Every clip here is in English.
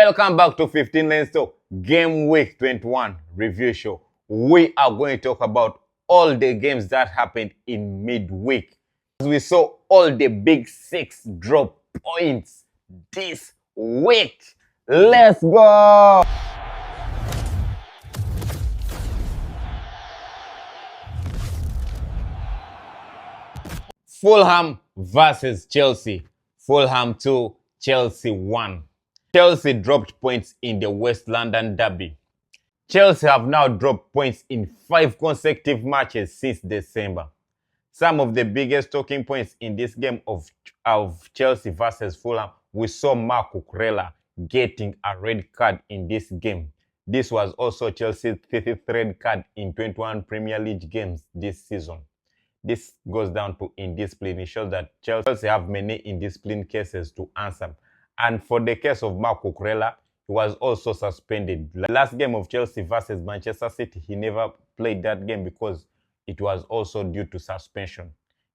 Welcome back to 15 Lanes Talk, Game Week 21 review show. We are going to talk about all the games that happened in midweek. We saw all the big six drop points this week. Let's go! Fulham versus Chelsea. Fulham 2, Chelsea 1. Chelsea dropped points in the West London derby. Chelsea have now dropped points in 5 consecutive matches since December. Some of the biggest talking points in this game of Chelsea versus Fulham, we saw Marc Cucurella getting a red card in this game. This was also Chelsea's 30th red card in 21 Premier League games this season. This goes down to indiscipline. It shows that Chelsea have many indiscipline cases to answer. And for the case of Marc Cucurella, he was also suspended. The last game of Chelsea versus Manchester City, he never played that game because it was also due to suspension.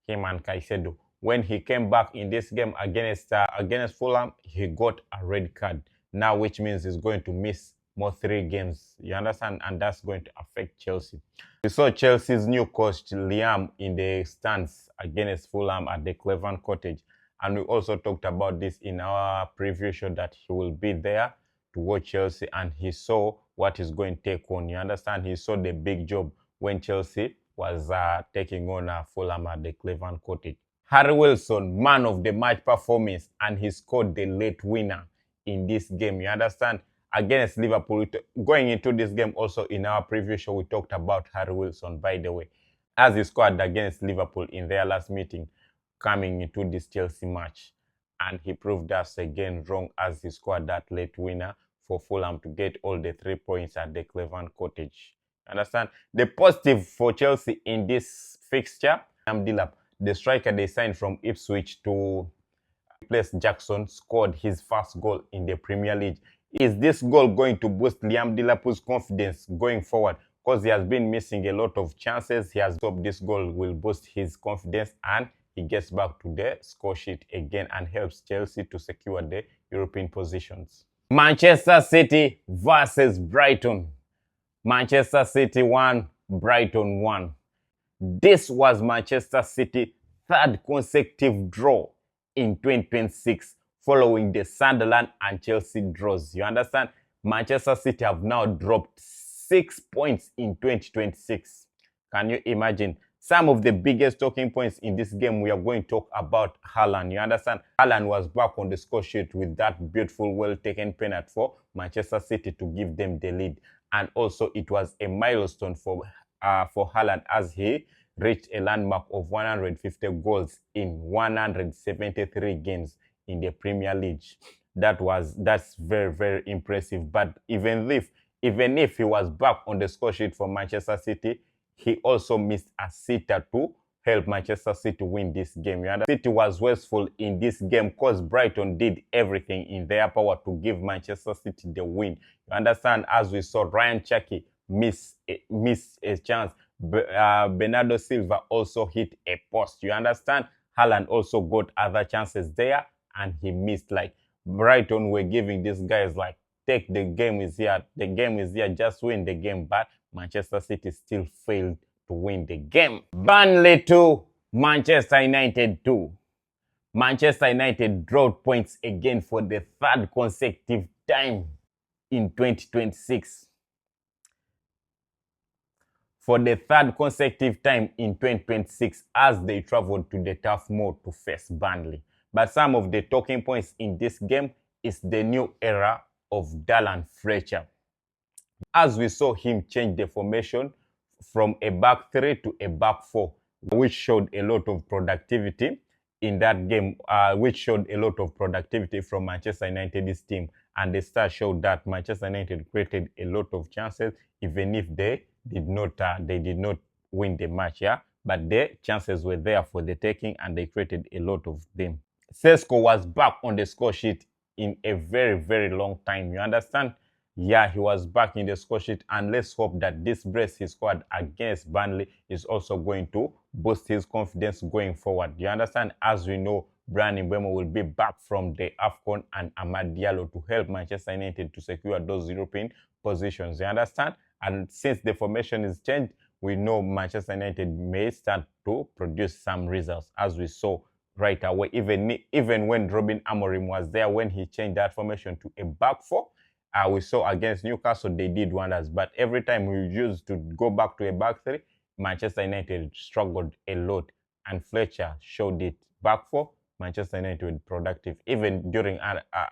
Him and Caicedo. When he came back in this game against Fulham, he got a red card. Now, which means he's going to miss more 3 games. You understand? And that's going to affect Chelsea. We saw Chelsea's new coach, Liam, in the stands against Fulham at the Cleveland Cottage. And we also talked about this in our preview show that he will be there to watch Chelsea, and he saw what he's going to take on. You understand? He saw the big job when Chelsea was taking on Fulham at the Cleveland Cottage. Harry Wilson, man of the match performance, and he scored the late winner in this game. You understand? Against Liverpool. Going into this game also in our preview show, we talked about Harry Wilson, by the way, as he scored against Liverpool in their last meeting coming into this Chelsea match. And he proved us again wrong as he scored that late winner for Fulham to get all the 3 points at the Cleveland Cottage. Understand? The positive for Chelsea in this fixture, the striker they signed from Ipswich to replace Jackson, scored his first goal in the Premier League. Is this goal going to boost Liam Delap's confidence going forward? Because he has been missing a lot of chances. He has hoped this goal will boost his confidence and he gets back to the score sheet again and helps Chelsea to secure the European positions. Manchester City versus Brighton. Manchester City 1, Brighton 1. This was Manchester City's 3rd consecutive draw in 2026 following the Sunderland and Chelsea draws. You understand? Manchester City have now dropped 6 points in 2026. Can you imagine? Some of the biggest talking points in this game, we are going to talk about Haaland. You understand? Haaland was back on the score sheet with that beautiful, well-taken penalty for Manchester City to give them the lead. And also, it was a milestone for Haaland as he reached a landmark of 150 goals in 173 games in the Premier League. That's very, very impressive. But even if he was back on the score sheet for Manchester City, he also missed a sitter to help Manchester City win this game. City was wasteful in this game because Brighton did everything in their power to give Manchester City the win. You understand? As we saw, Ryan Cherki miss a chance. Bernardo Silva also hit a post. You understand? Haaland also got other chances there and he missed. Like, Brighton were giving these guys like, take the game is here, just win the game. But Manchester City still failed to win the game. Burnley 2, Manchester United 2. Manchester United dropped points again for the 3rd consecutive time in 2026. For the 3rd consecutive time in 2026 as they traveled to the Turf Moor to face Burnley. But some of the talking points in this game is the new era of Darren Fletcher. As we saw him change the formation from a back 3 to a back 4, which showed a lot of productivity in that game, which showed a lot of productivity from Manchester United's team. And the stats showed that Manchester United created a lot of chances, even if they did not win the match, yeah. But the chances were there for the taking, and they created a lot of them. Sesko was back on the score sheet in a very, very long time. You understand? Yeah, he was back in the score sheet, and let's hope that this brace he scored against Burnley is also going to boost his confidence going forward. You understand? As we know, Bryan Mbeumo will be back from the AFCON and Amad Diallo to help Manchester United to secure those European positions. You understand? And since the formation is changed, we know Manchester United may start to produce some results, as we saw right away. Even when Ruben Amorim was there, when he changed that formation to a back four, we saw against Newcastle they did wonders. But every time we used to go back to a back three, Manchester United struggled a lot, and Fletcher showed it. Back four, Manchester United productive. Even during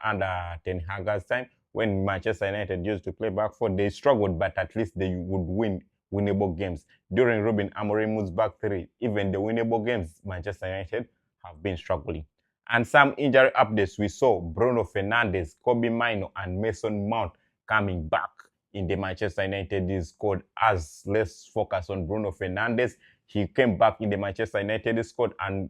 under Ten Hag's time, when Manchester United used to play back four, they struggled, but at least they would win winnable games. During Ruben Amorim's back three, even the winnable games, Manchester United have been struggling. And some injury updates, we saw Bruno Fernandes, Kobe Mainoo, and Mason Mount coming back in the Manchester United squad. As let's focus on Bruno Fernandes. He came back in the Manchester United squad, and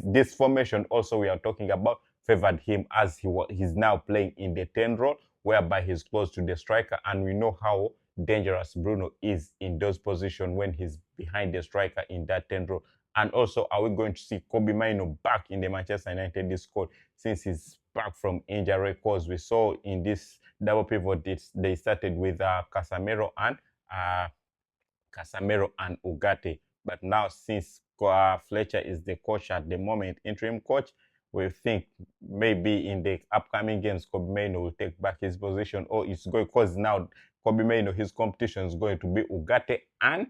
this formation also we are talking about favored him, as he's now playing in the 10 role, whereby he's close to the striker, and we know how dangerous Bruno is in those positions when he's behind the striker in that 10 role. And also, are we going to see Kobe Mainoo back in the Manchester United squad since he's back from injury? Because we saw in this double pivot, they started with Casemiro and Ugarte. But now, since Fletcher is the coach at the moment, interim coach, we think maybe in the upcoming games, Kobe Mainoo will take back his position, or it's going, because now Kobe Mainoo, his competition is going to be Ugarte and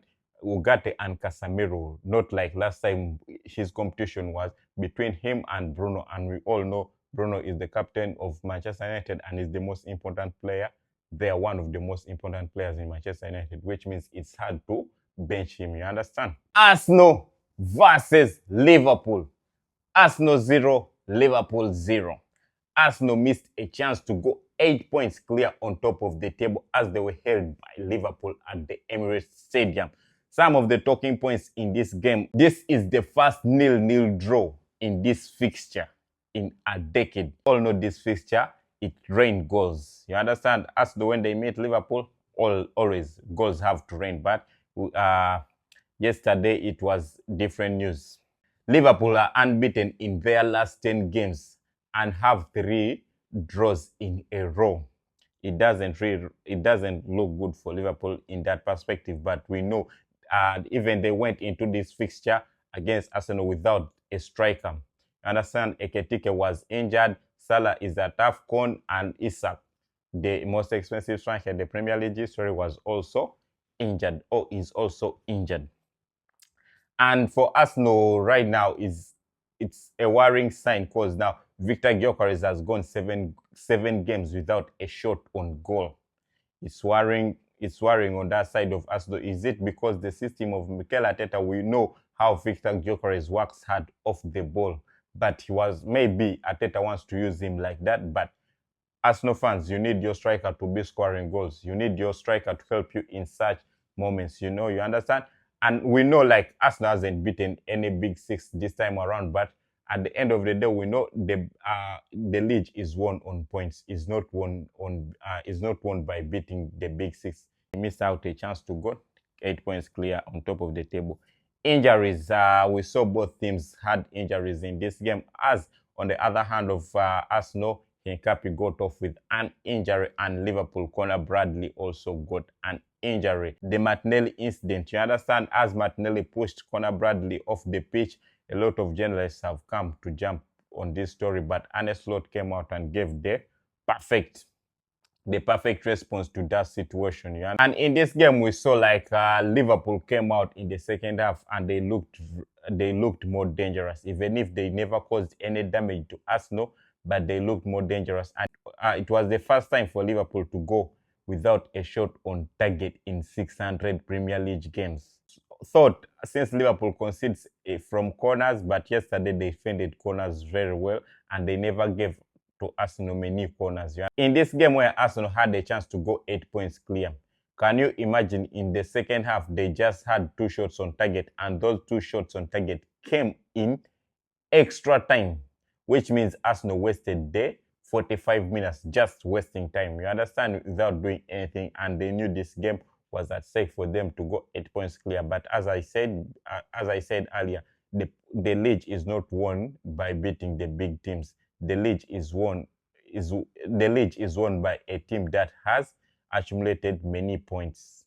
Casemiro, not like last time his competition was between him and Bruno. And we all know Bruno is the captain of Manchester United and is the most important player. They are one of the most important players in Manchester United, which means it's hard to bench him, you understand? Arsenal versus Liverpool. Arsenal 0, Liverpool 0. Arsenal missed a chance to go 8 points clear on top of the table as they were held by Liverpool at the Emirates Stadium. Some of the talking points in this game: this is the first 0-0 draw in this fixture in a decade. All know this fixture, it rained goals. You understand? Arsenal, when they meet Liverpool, always goals have to rain. But yesterday it was different news. Liverpool are unbeaten in their last 10 games and have 3 draws in a row. It doesn't look good for Liverpool in that perspective, but we know even they went into this fixture against Arsenal without a striker. Understand, Caretaker was injured, Salah is at AFCON, and Isak, the most expensive striker in the Premier League history, was also injured, or is also injured. And for Arsenal right now, it's a worrying sign, because now Victor Gyökeres has gone seven games without a shot on goal. It's worrying on that side of Arsenal. Is it because the system of Mikel Arteta, we know how Victor Gyökeres works hard off the ball, but maybe Arteta wants to use him like that. But Arsenal fans, you need your striker to be scoring goals. You need your striker to help you in such moments, you understand? And we know, like, Arsenal hasn't beaten any big six this time around, but at the end of the day, we know the league is won on points. Is not won by beating the big six. They missed out a chance to go 8 points clear on top of the table. Injuries, we saw both teams had injuries in this game. As on the other hand of Arsenal, Hincapi got off with an injury, and Liverpool, Conor Bradley also got an injury. The Martinelli incident, you understand, as Martinelli pushed Conor Bradley off the pitch, a lot of journalists have come to jump on this story, but Arne Slot came out and gave the perfect response to that situation. And in this game, we saw like Liverpool came out in the second half and they looked more dangerous, even if they never caused any damage to Arsenal, but they looked more dangerous. And it was the first time for Liverpool to go without a shot on target in 600 Premier League games. Thought since Liverpool concedes from corners, but yesterday they defended corners very well, and they never gave to Arsenal many corners. In this game where Arsenal had a chance to go 8 points clear, can you imagine in the second half they just had 2 shots on target, and those 2 shots on target came in extra time, which means Arsenal wasted the 45 minutes just wasting time, you understand, without doing anything, and they knew this game was at stake for them to go 8 points clear. But as I said earlier, the league is not won by beating the big teams. The league is won by a team that has accumulated many points.